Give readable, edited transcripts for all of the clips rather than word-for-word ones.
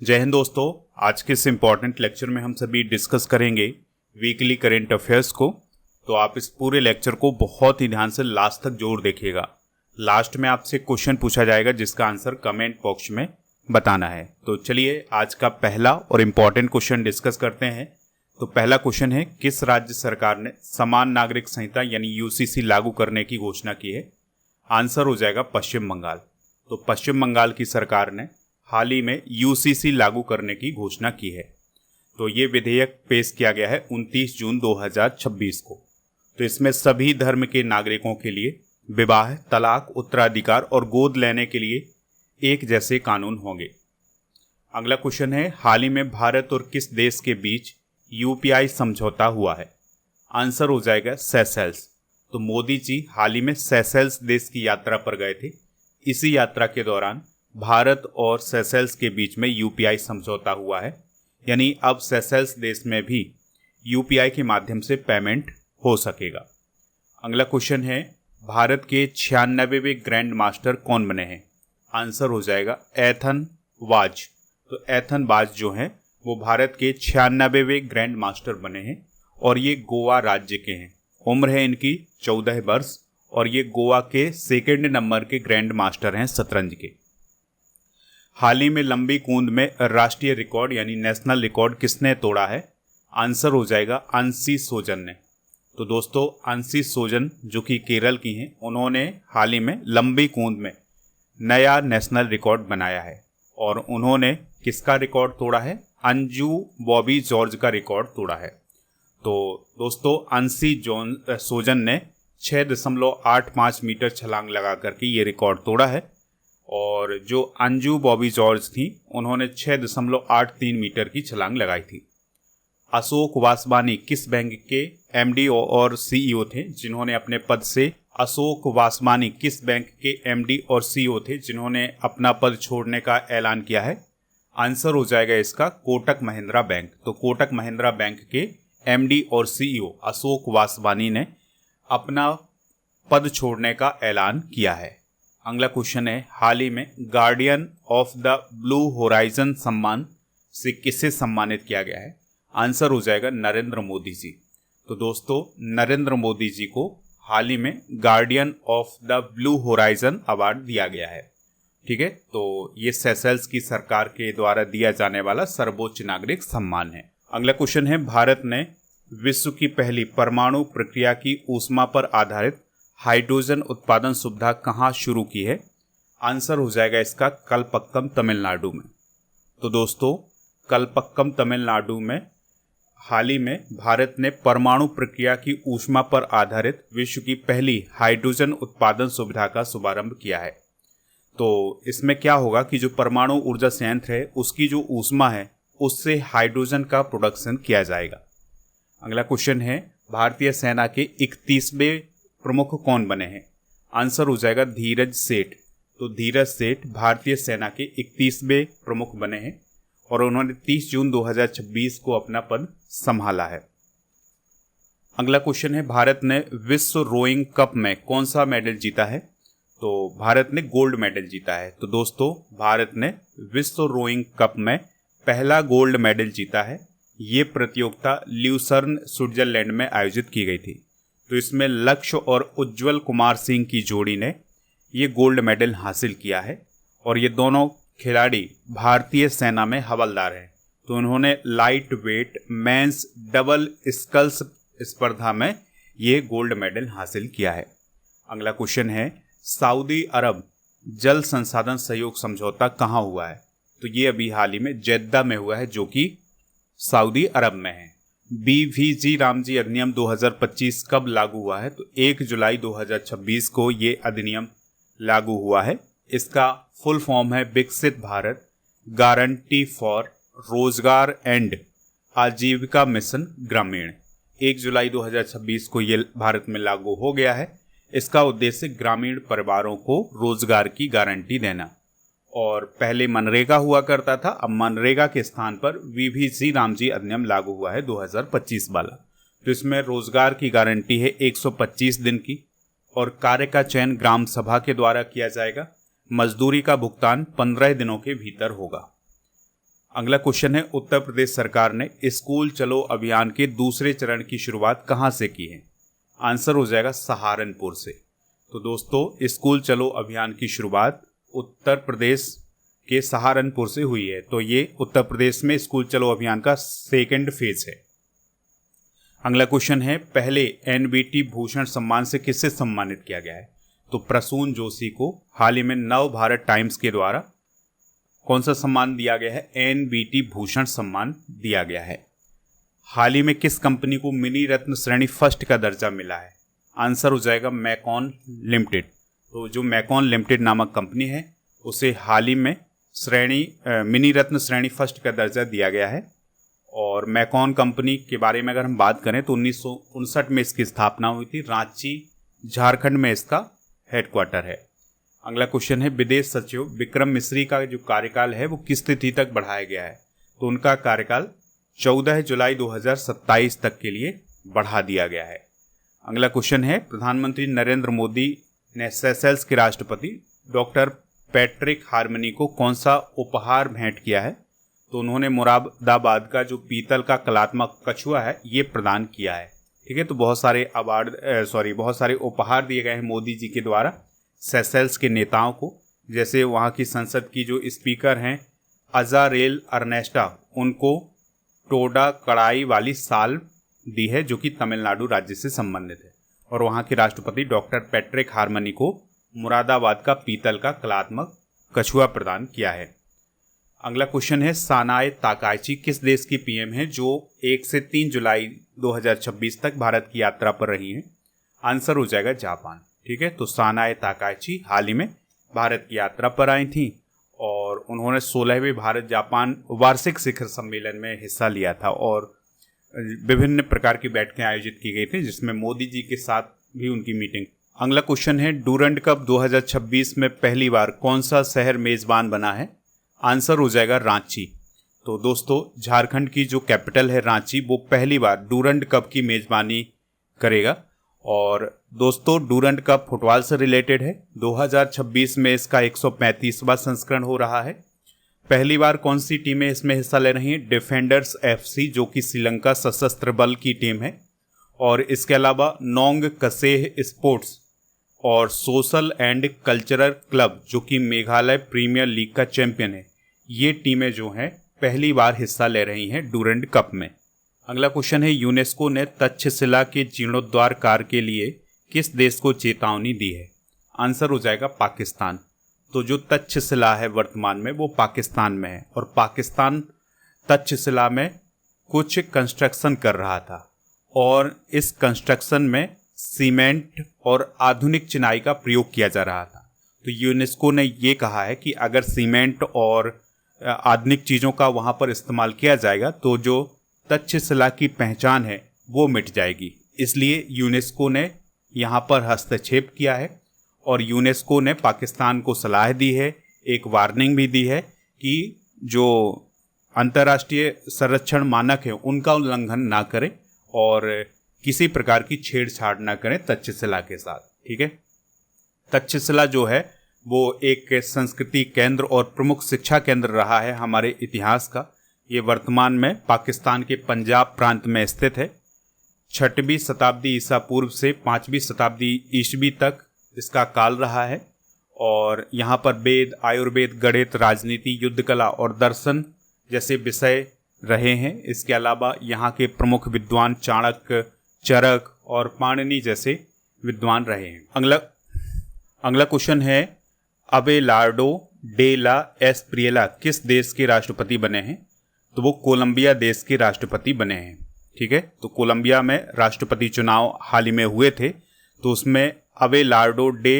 जय हिंद दोस्तों। आज के इस इम्पॉर्टेंट लेक्चर में हम सभी डिस्कस करेंगे वीकली करेंट अफेयर्स को। तो आप इस पूरे लेक्चर को बहुत ही ध्यान से लास्ट तक जरूर देखिएगा। लास्ट में आपसे क्वेश्चन पूछा जाएगा जिसका आंसर कमेंट बॉक्स में बताना है। तो चलिए आज का पहला और इम्पॉर्टेंट क्वेश्चन डिस्कस करते हैं। तो पहला क्वेश्चन है, किस राज्य सरकार ने समान नागरिक संहिता यानी यूसीसी लागू करने की घोषणा की है? आंसर हो जाएगा पश्चिम बंगाल। तो पश्चिम बंगाल की सरकार ने हाल ही में यूसीसी लागू करने की घोषणा की है। तो ये विधेयक पेश किया गया है 29 जून 2026 को। तो इसमें सभी धर्म के नागरिकों के लिए विवाह, तलाक, उत्तराधिकार और गोद लेने के लिए एक जैसे कानून होंगे। अगला क्वेश्चन है, हाल ही में भारत और किस देश के बीच यूपीआई समझौता हुआ है? आंसर हो जाएगा सेशेल्स। तो मोदी जी हाल ही में सेशेल्स देश की यात्रा पर गए थे। इसी यात्रा के दौरान भारत और सेशेल्स के बीच में यूपीआई समझौता हुआ है, यानी अब सेशेल्स देश में भी यूपीआई के माध्यम से पेमेंट हो सकेगा। अगला क्वेश्चन है, भारत के 96वें ग्रैंड मास्टर कौन बने हैं? आंसर हो जाएगा एथन वाज। तो एथन वाज जो हैं वो भारत के 96वें ग्रैंड मास्टर बने हैं और ये गोवा राज्य के हैं। उम्र है इनकी 14 वर्ष और ये गोवा के सेकेंड नंबर के ग्रैंड मास्टर हैं शतरंज के। हाल ही में लंबी कूद में राष्ट्रीय रिकॉर्ड यानी नेशनल रिकॉर्ड किसने तोड़ा है? आंसर हो जाएगा अंशी सोजन ने। तो दोस्तों अंशी सोजन जो कि केरल की हैं, उन्होंने हाल ही में लंबी कूद में नया नेशनल रिकॉर्ड बनाया है और उन्होंने किसका रिकॉर्ड तोड़ा है? अंजू बॉबी जॉर्ज का रिकॉर्ड तोड़ा है। तो दोस्तों अंशी सोजन ने 6.85 मीटर छलांग लगा करके ये रिकॉर्ड तोड़ा है और जो अंजू बॉबी जॉर्ज थी उन्होंने 6.83 मीटर की छलांग लगाई थी। अशोक वासवानी किस बैंक के एमडी और सीईओ थे जिन्होंने अपने पद से अशोक वासवानी किस बैंक के एमडी और सीईओ थे जिन्होंने अपना पद छोड़ने का ऐलान किया है? आंसर हो जाएगा इसका कोटक महिंद्रा बैंक। तो कोटक महिंद्रा बैंक के एमडी और सीईओ अशोक वासवानी ने अपना पद छोड़ने का ऐलान किया है। अगला क्वेश्चन है, हाल ही में guardian of the blue horizon सम्मान से किसे सम्मानित किया गया है? आंसर हो जाएगा नरेंद्र मोदी जी। तो दोस्तों नरेंद्र मोदी जी को हाल ही में guardian of the blue horizon award दिया गया है। ठीक है, तो ये सेशेल्स की सरकार के द्वारा दिया जाने वाला सर्वोच्च नागरिक सम्मान है। अगला क्वेश्चन है, भारत ने विश्व की पहली परमाणु प्रक्रिया की ऊष्मा पर आधारित हाइड्रोजन उत्पादन सुविधा कहाँ शुरू की है? आंसर हो जाएगा इसका कलपक्कम तमिलनाडु में। तो दोस्तों कलपक्कम तमिलनाडु में हाल ही में भारत ने परमाणु प्रक्रिया की ऊष्मा पर आधारित विश्व की पहली हाइड्रोजन उत्पादन सुविधा का शुभारंभ किया है। तो इसमें क्या होगा कि जो परमाणु ऊर्जा संयंत्र है उसकी जो ऊष्मा है उससे हाइड्रोजन का प्रोडक्शन किया जाएगा। अगला क्वेश्चन है, भारतीय सेना के 31वें प्रमुख कौन बने हैं? आंसर हो जाएगा धीरज सेठ। तो धीरज सेठ भारतीय सेना के 31वें प्रमुख बने हैं और उन्होंने 30 जून 2026 को अपना पद संभाला है। अगला क्वेश्चन है, भारत ने विश्व रोइंग कप में कौन सा मेडल जीता है? तो भारत ने गोल्ड मेडल जीता है। तो दोस्तों भारत ने विश्व रोइंग कप में पहला गोल्ड मेडल जीता है। ये प्रतियोगिता ल्यूसर्न स्विट्जरलैंड में आयोजित की गई थी। तो इसमें लक्ष्य और उज्जवल कुमार सिंह की जोड़ी ने ये गोल्ड मेडल हासिल किया है और ये दोनों खिलाड़ी भारतीय सेना में हवलदार हैं। तो उन्होंने light weight men's double sculls स्पर्धा में ये गोल्ड मेडल हासिल किया है। अगला क्वेश्चन है, सऊदी अरब जल संसाधन सहयोग समझौता कहाँ हुआ है? तो ये अभी हाल ही में जेद्दा में हुआ है जो कि सऊदी अरब में है। बीवीजी रामजी अधिनियम 2025 कब लागू हुआ है? तो 1 जुलाई 2026 को ये अधिनियम लागू हुआ है। इसका फुल फॉर्म है विकसित भारत गारंटी फॉर रोजगार एंड आजीविका मिशन ग्रामीण। 1 जुलाई 2026 को ये भारत में लागू हो गया है। इसका उद्देश्य ग्रामीण परिवारों को रोजगार की गारंटी देना। और पहले मनरेगा हुआ करता था, अब मनरेगा के स्थान पर वीवीजी रामजी अधिनियम लागू हुआ है 2025 वाला। तो इसमें रोजगार की गारंटी है 125 दिन की और कार्य का चयन ग्राम सभा के द्वारा किया जाएगा। मजदूरी का भुगतान 15 दिनों के भीतर होगा। अगला क्वेश्चन है, उत्तर प्रदेश सरकार ने स्कूल चलो अभियान के दूसरे चरण की शुरुआत कहाँ से की है? आंसर हो जाएगा सहारनपुर से। तो दोस्तों, स्कूल चलो अभियान की शुरुआत उत्तर प्रदेश के सहारनपुर से हुई है। तो ये उत्तर प्रदेश में स्कूल चलो अभियान का सेकंड फेज है। अगला क्वेश्चन है, पहले NBT भूषण सम्मान से किसे सम्मानित किया गया है? तो प्रसून जोशी को हाल ही में नव भारत टाइम्स के द्वारा कौन सा सम्मान दिया गया है? NBT भूषण सम्मान दिया गया है। हाल ही में किस कंपनी को मिनी रत्न श्रेणी फर्स्ट का दर्जा मिला है? आंसर हो जाएगा मैकॉन लिमिटेड। तो जो मैकॉन लिमिटेड नामक कंपनी है उसे हाल ही में मिनी रत्न श्रेणी फर्स्ट का दर्जा दिया गया है। और मैकॉन कंपनी के बारे में अगर हम बात करें तो 1959 में इसकी स्थापना हुई थी। रांची झारखंड में इसका हेडक्वार्टर है। अगला क्वेश्चन है, विदेश सचिव विक्रम मिस्री का जो कार्यकाल है वो किस तिथि तक बढ़ाया गया है? तो उनका कार्यकाल 14 जुलाई 2027 तक के लिए बढ़ा दिया गया है। अगला क्वेश्चन है, प्रधानमंत्री नरेंद्र मोदी ने सेशेल्स के राष्ट्रपति डॉक्टर पैट्रिक हार्मनी को कौन सा उपहार भेंट किया है? तो उन्होंने मुरादाबाद का जो पीतल का कलात्मक कछुआ है ये प्रदान किया है। ठीक है, तो बहुत सारे उपहार दिए गए हैं मोदी जी के द्वारा सेशेल्स के नेताओं को। जैसे वहाँ की संसद की जो स्पीकर हैं अजारेल अर्नेस्टा, उनको टोडा कड़ाई वाली साल दी है जो कि तमिलनाडु राज्य से संबंधित है। और वहाँ के राष्ट्रपति डॉक्टर पैट्रिक हार्मनी को मुरादाबाद का पीतल का कलात्मक कछुआ प्रदान किया है। अगला क्वेश्चन है, सानाए ताकाइची किस देश की पीएम है जो 1 से 3 जुलाई 2026 तक भारत की यात्रा पर रही हैं? आंसर हो जाएगा जापान। ठीक है, तो सानाए ताकाइची हाल ही में भारत की यात्रा पर आई थी और उन्होंने 16वें भारत जापान वार्षिक शिखर सम्मेलन में हिस्सा लिया था और विभिन्न प्रकार की बैठकें आयोजित की गई थी जिसमें मोदी जी के साथ भी उनकी मीटिंग। अगला क्वेश्चन है, डूरंड कप 2026 में पहली बार कौन सा शहर मेजबान बना है? आंसर हो जाएगा रांची। तो दोस्तों, झारखंड की जो कैपिटल है रांची, वो पहली बार डूरंड कप की मेजबानी करेगा। और दोस्तों, डूरंड कप फुटबॉल से रिलेटेड है। 2026 में इसका 135वां संस्करण हो रहा है। पहली बार कौन सी टीमें इसमें हिस्सा ले रही हैं? डिफेंडर्स FC जो कि श्रीलंका सशस्त्र बल की टीम है, और इसके अलावा नोंग कसेह स्पोर्ट्स और सोशल एंड कल्चरल क्लब जो कि मेघालय प्रीमियर लीग का चैंपियन है, ये टीमें जो हैं पहली बार हिस्सा ले रही हैं डूरंड कप में। अगला क्वेश्चन है, यूनेस्को ने तक्षशिला के जीर्णोद्धार कार्य के लिए किस देश को चेतावनी दी है? आंसर हो जाएगा पाकिस्तान। तो जो तक्षशिला है वर्तमान में वो पाकिस्तान में है और पाकिस्तान तक्षशिला में कुछ कंस्ट्रक्शन कर रहा था और इस कंस्ट्रक्शन में सीमेंट और आधुनिक चिनाई का प्रयोग किया जा रहा था। तो यूनेस्को ने ये कहा है कि अगर सीमेंट और आधुनिक चीज़ों का वहाँ पर इस्तेमाल किया जाएगा तो जो तक्षशिला की पहचान है वो मिट जाएगी। इसलिए यूनेस्को ने यहाँ पर हस्तक्षेप किया है और यूनेस्को ने पाकिस्तान को सलाह दी है, एक वार्निंग भी दी है कि जो अंतर्राष्ट्रीय संरक्षण मानक है उनका उल्लंघन ना करें और किसी प्रकार की छेड़छाड़ ना करें तक्षशिला के साथ। ठीक है, तक्षशिला जो है वो एक संस्कृति केंद्र और प्रमुख शिक्षा केंद्र रहा है हमारे इतिहास का। ये वर्तमान में पाकिस्तान के पंजाब प्रांत में स्थित है। 6वीं शताब्दी ईसा पूर्व से 5वीं शताब्दी ईस्वी तक इसका काल रहा है और यहाँ पर वेद, आयुर्वेद, गणित, राजनीति, युद्ध कला और दर्शन जैसे विषय रहे हैं। इसके अलावा यहाँ के प्रमुख विद्वान चाणक्य, चरक और पाणिनि जैसे विद्वान रहे हैं। अगला क्वेश्चन है, अबेलार्डो डे ला एस्प्रिएला किस देश के राष्ट्रपति बने हैं? तो वो कोलंबिया देश के राष्ट्रपति बने हैं। ठीक है, तो कोलंबिया में राष्ट्रपति चुनाव हाल ही में हुए थे तो उसमें अबेलार्डो डे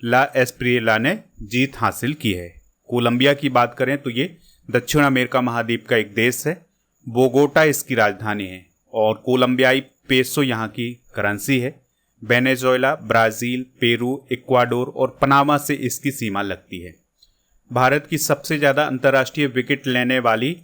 ला एस्प्रिएला ने जीत हासिल की है। कोलंबिया की बात करें तो ये दक्षिण अमेरिका महाद्वीप का एक देश है। बोगोटा इसकी राजधानी है और कोलंबियाई पेसो यहाँ की करेंसी है। वेनेजुएला, ब्राज़ील, पेरू, इक्वाडोर और पनामा से इसकी सीमा लगती है। भारत की सबसे ज़्यादा अंतर्राष्ट्रीय विकेट लेने वाली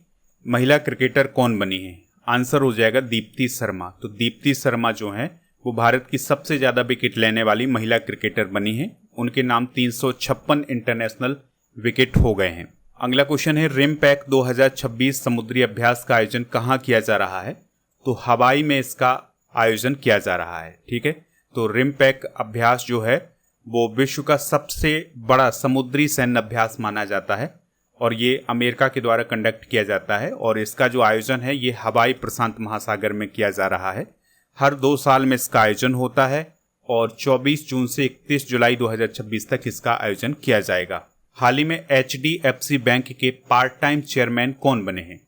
महिला क्रिकेटर कौन बनी है? आंसर हो जाएगा दीप्ति शर्मा। तो दीप्ति शर्मा जो है वो भारत की सबसे ज़्यादा विकेट लेने वाली महिला क्रिकेटर बनी है। उनके नाम 356 इंटरनेशनल विकेट हो गए हैं। अगला क्वेश्चन है रिमपैक 2026 समुद्री अभ्यास का आयोजन कहाँ किया जा रहा है? तो हवाई में इसका आयोजन किया जा रहा है। ठीक है, तो रिमपैक अभ्यास जो है वो विश्व का सबसे बड़ा समुद्री सैन्य अभ्यास माना जाता है और ये अमेरिका के द्वारा कंडक्ट किया जाता है और इसका जो आयोजन है ये हवाई प्रशांत महासागर में किया जा रहा है। हर 2 साल में इसका आयोजन होता है और 24 जून से 31 जुलाई 2026 तक इसका आयोजन किया जाएगा। हाल ही में HDFC बैंक के पार्ट टाइम चेयरमैन कौन बने हैं?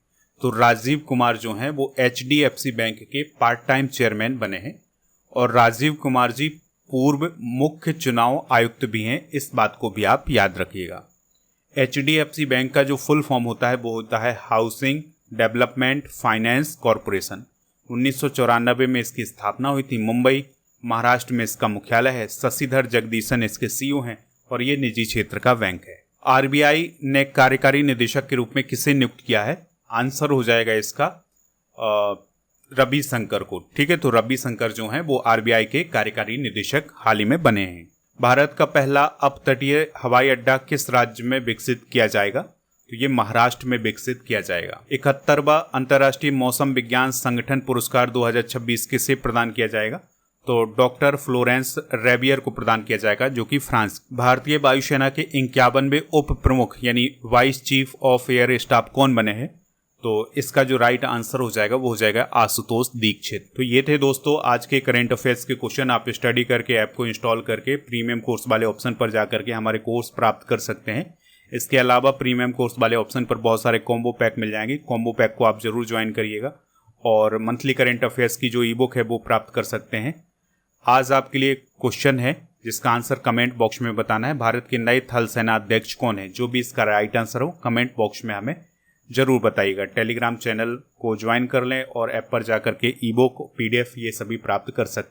तो राजीव कुमार जो हैं वो HDFC बैंक के पार्ट टाइम चेयरमैन बने हैं और राजीव कुमार जी पूर्व मुख्य चुनाव आयुक्त भी हैं, इस बात को भी आप याद रखिएगा। HDFC बैंक का जो फुल फॉर्म होता है वो होता है हाउसिंग डेवलपमेंट फाइनेंस कॉरपोरेशन। 1994 में इसकी स्थापना हुई थी। मुंबई महाराष्ट्र में इसका मुख्यालय है। शशिधर जगदीशन इसके CEO हैं और ये निजी क्षेत्र का बैंक है। RBI ने कार्यकारी निदेशक के रूप में किसे नियुक्त किया है? आंसर हो जाएगा इसका रविशंकर को। ठीक है, तो रविशंकर जो हैं वो RBI के कार्यकारी निदेशक हाल ही में बने हैं। भारत का पहला अपतटीय हवाई अड्डा किस राज्य में विकसित किया जाएगा? तो ये महाराष्ट्र में विकसित किया जाएगा। 71वां अंतर्राष्ट्रीय मौसम विज्ञान संगठन पुरस्कार 2026 किसे प्रदान किया जाएगा? तो डॉक्टर फ्लोरेंस रेबियर को प्रदान किया जाएगा जो कि फ्रांस। भारतीय वायुसेना के 51वें उप प्रमुख यानी vice chief of air staff कौन बने हैं? तो इसका जो राइट आंसर हो जाएगा वो हो जाएगा आशुतोष दीक्षित। तो ये थे दोस्तों आज के करंट अफेयर्स के क्वेश्चन। आप स्टडी करके ऐप को इंस्टॉल करके प्रीमियम कोर्स वाले ऑप्शन पर जा करके हमारे कोर्स प्राप्त कर सकते हैं। इसके अलावा प्रीमियम कोर्स वाले ऑप्शन पर बहुत सारे कॉम्बो पैक मिल जाएंगे। कॉम्बो पैक को आप जरूर ज्वाइन करिएगा और मंथली करंट अफेयर्स की जो ई बुक है वो प्राप्त कर सकते हैं। आज आपके लिए क्वेश्चन है जिसका आंसर कमेंट बॉक्स में बताना है। भारत के नए थल सेना अध्यक्ष कौन है? जो भी इसका राइट आंसर हो कमेंट बॉक्स में हमें जरूर बताइएगा। टेलीग्राम चैनल को ज्वाइन कर लें और ऐप पर जाकर के ई बुक PDF ये सभी प्राप्त कर सकते हैं।